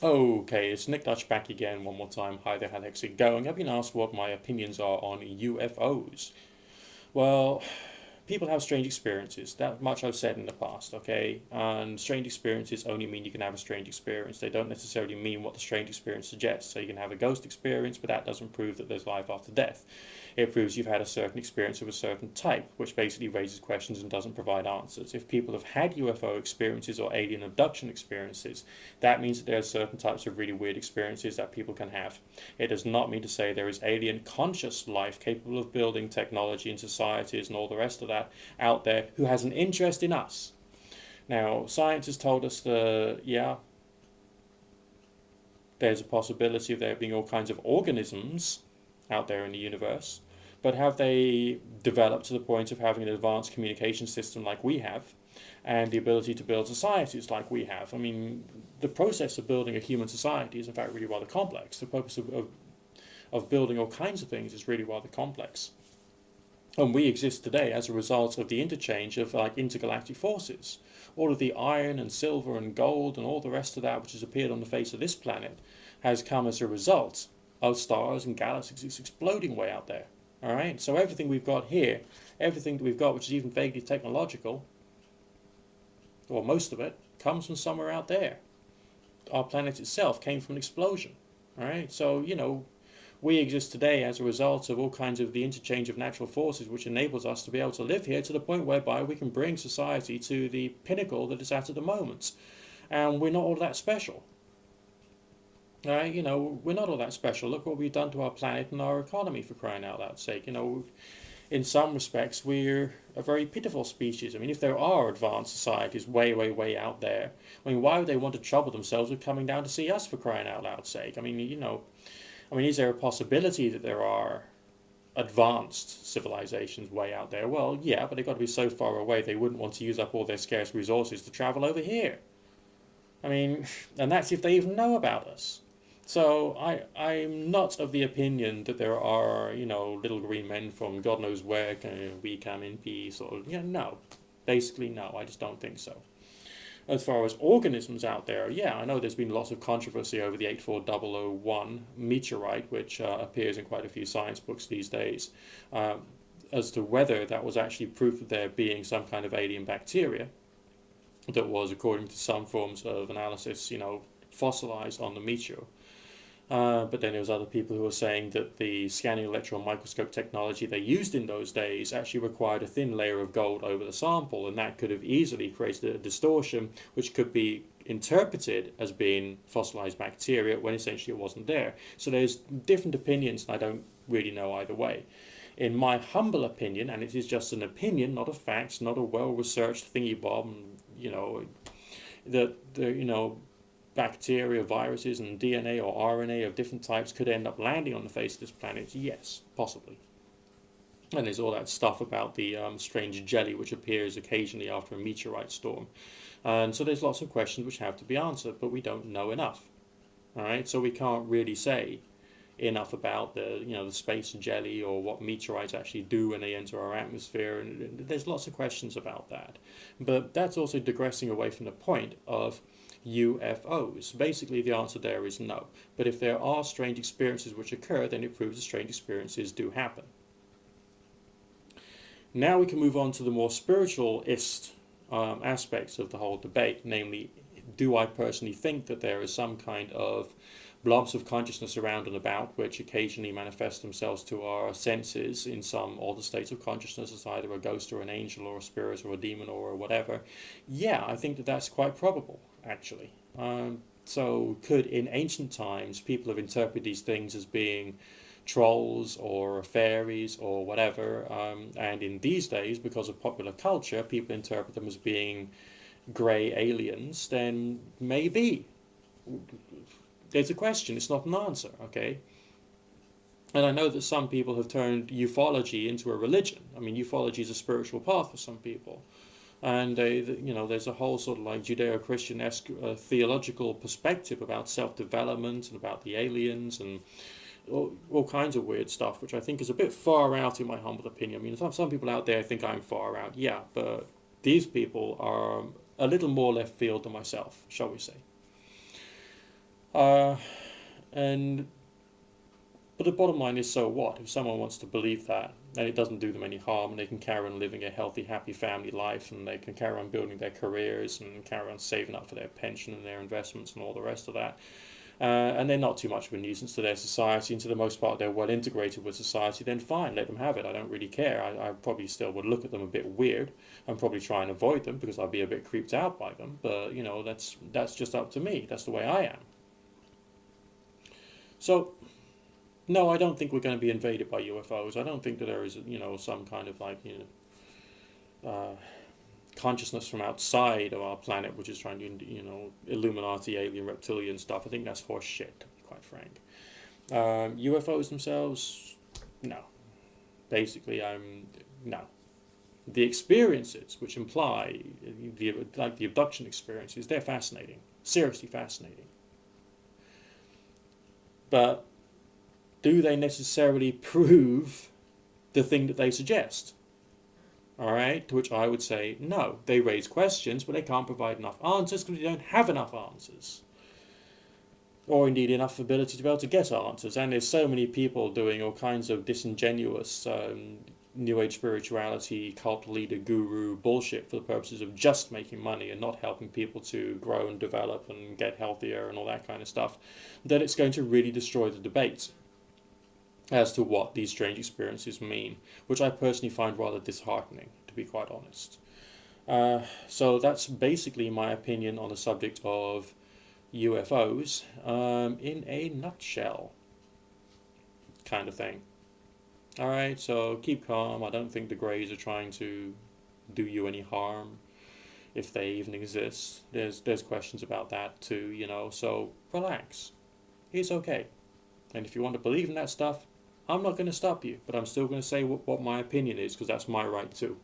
Okay, it's Nick Dutch back again one more time. Hi there, how's it going? I've been asked what my opinions are on UFOs. Well, people have strange experiences. That much I've said in the past, okay? And strange experiences only mean you can have a strange experience. They don't necessarily mean what the strange experience suggests. So you can have a ghost experience, but that doesn't prove that there's life after death. It proves you've had a certain experience of a certain type, which basically raises questions and doesn't provide answers. If people have had UFO experiences or alien abduction experiences, that means that there are certain types of really weird experiences that people can have. It does not mean to say there is alien conscious life capable of building technology and societies and all the rest of that out there who has an interest in us. Now, science has told us that, yeah, there's a possibility of there being all kinds of organisms out there in the universe, but have they developed to the point of having an advanced communication system like we have, and the ability to build societies like we have? I mean, the process of building a human society is in fact really rather complex. The purpose of building all kinds of things is really rather complex. And we exist today as a result of the interchange of like intergalactic forces. All of the iron and silver and gold and all the rest of that which has appeared on the face of this planet has come as a result of stars and galaxies exploding way out there. All right? So everything we've got here, everything that we've got which is even vaguely technological, or most of it, comes from somewhere out there. Our planet itself came from an explosion. All right? So, we exist today as a result of all kinds of the interchange of natural forces which enables us to be able to live here to the point whereby we can bring society to the pinnacle that it's at the moment. And we're not all that special. Right? We're not all that special. Look what we've done to our planet and our economy, for crying out loud sake. In some respects, we're a very pitiful species. I mean, if there are advanced societies way, way, way out there, I mean, why would they want to trouble themselves with coming down to see us, for crying out loud sake? Is there a possibility that there are advanced civilizations way out there? Well, yeah, but they've got to be so far away they wouldn't want to use up all their scarce resources to travel over here. I mean, and that's if they even know about us. So I'm not of the opinion that there are, little green men from God knows where, we come in peace, or, no. Basically, no, I just don't think so. As far as organisms out there, yeah, I know there's been lots of controversy over the 84001 meteorite, which appears in quite a few science books these days, as to whether that was actually proof of there being some kind of alien bacteria that was, according to some forms of analysis, fossilized on the meteor. But then there was other people who were saying that the scanning electron microscope technology they used in those days actually required a thin layer of gold over the sample, and that could have easily created a distortion which could be interpreted as being fossilized bacteria when essentially it wasn't there. So there's different opinions, and I don't really know either way. In my humble opinion, and it is just an opinion, not a fact, not a well-researched thingy-bob, that bacteria, viruses, and DNA or RNA of different types could end up landing on the face of this planet? Yes, possibly. And there's all that stuff about the strange jelly which appears occasionally after a meteorite storm. And so there's lots of questions which have to be answered, but we don't know enough. All right, so we can't really say enough about the space jelly or what meteorites actually do when they enter our atmosphere, and there's lots of questions about that. But that's also digressing away from the point of UFOs. Basically, the answer there is no. But if there are strange experiences which occur, then it proves that strange experiences do happen. Now we can move on to the more spiritualist aspects of the whole debate, namely, do I personally think that there is some kind of blobs of consciousness around and about which occasionally manifest themselves to our senses in some altered states of consciousness as either a ghost or an angel or a spirit or a demon or whatever? Yeah, I think that that's quite probable, actually. So could in ancient times people have interpreted these things as being trolls or fairies or whatever, and in these days, because of popular culture, people interpret them as being grey aliens? Then maybe. It's a question, it's not an answer, okay? And I know that some people have turned ufology into a religion. I mean, ufology is a spiritual path for some people. And there's a whole sort of like Judeo-Christian-esque theological perspective about self-development and about the aliens and all kinds of weird stuff, which I think is a bit far out in my humble opinion. I mean, some people out there think I'm far out, yeah, but these people are a little more left field than myself, shall we say. Uh, and But the bottom line is, so what? If someone wants to believe that, and it doesn't do them any harm, and they can carry on living a healthy, happy family life, and they can carry on building their careers, and carry on saving up for their pension and their investments and all the rest of that, and they're not too much of a nuisance to their society, and to the most part they're well integrated with society, then fine, let them have it. I don't really care. I probably still would look at them a bit weird, and probably try and avoid them because I'd be a bit creeped out by them, but that's just up to me. That's the way I am. So no, I don't think we're going to be invaded by UFOs. I don't think that there is, some kind of like, consciousness from outside of our planet which is trying to, Illuminati, alien, reptilian stuff. I think that's horse shit, to be quite frank. UFOs themselves, no. Basically, no. The experiences which imply, the abduction experiences, they're fascinating. Seriously fascinating. But do they necessarily prove the thing that they suggest? All right, to which I would say no. They raise questions, but they can't provide enough answers because we don't have enough answers. Or indeed enough ability to be able to get answers. And there's so many people doing all kinds of disingenuous New Age spirituality, cult leader, guru bullshit for the purposes of just making money and not helping people to grow and develop and get healthier and all that kind of stuff, that it's going to really destroy the debate as to what these strange experiences mean, which I personally find rather disheartening, to be quite honest. So that's basically my opinion on the subject of UFOs in a nutshell, kind of thing. Alright, so keep calm. I don't think the Greys are trying to do you any harm, if they even exist. There's questions about that too, so relax. It's okay. And if you want to believe in that stuff, I'm not going to stop you, but I'm still going to say what my opinion is, because that's my right too.